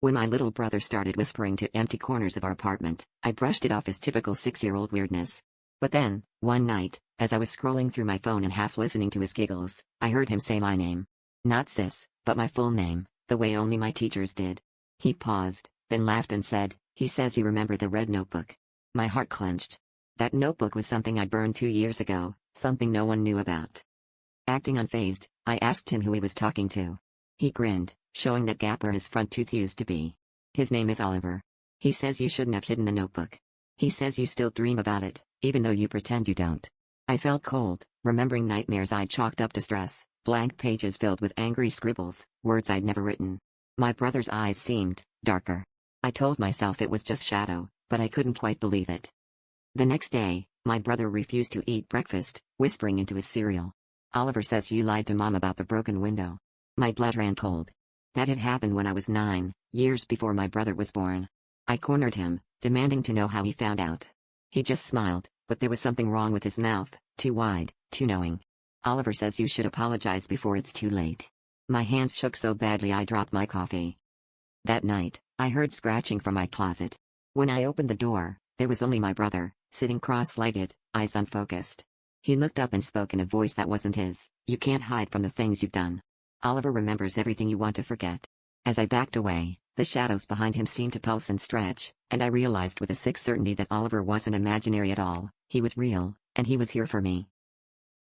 When my little brother started whispering to empty corners of our apartment, I brushed it off as typical 6-year-old weirdness. But then, one night, as I was scrolling through my phone and half listening to his giggles, I heard him say my name. Not sis, but my full name, the way only my teachers did. He paused, then laughed and said, "He says you remember the red notebook." My heart clenched. That notebook was something I burned 2 years ago, something no one knew about. Acting unfazed, I asked him who he was talking to. He grinned, showing that gap where his front tooth used to be. "His name is Oliver. He says you shouldn't have hidden the notebook. He says you still dream about it, even though you pretend you don't." I felt cold, remembering nightmares I'd chalked up to stress, blank pages filled with angry scribbles, words I'd never written. My brother's eyes seemed darker. I told myself it was just shadow, but I couldn't quite believe it. The next day, my brother refused to eat breakfast, whispering into his cereal. "Oliver says you lied to Mom about the broken window." My blood ran cold. That had happened when I was 9, years before my brother was born. I cornered him, demanding to know how he found out. He just smiled, but there was something wrong with his mouth, too wide, too knowing. "Oliver says you should apologize before it's too late." My hands shook so badly I dropped my coffee. That night, I heard scratching from my closet. When I opened the door, there was only my brother, sitting cross-legged, eyes unfocused. He looked up and spoke in a voice that wasn't his. "You can't hide from the things you've done. Oliver remembers everything you want to forget." As I backed away, the shadows behind him seemed to pulse and stretch, and I realized with a sick certainty that Oliver wasn't imaginary at all. He was real, and he was here for me.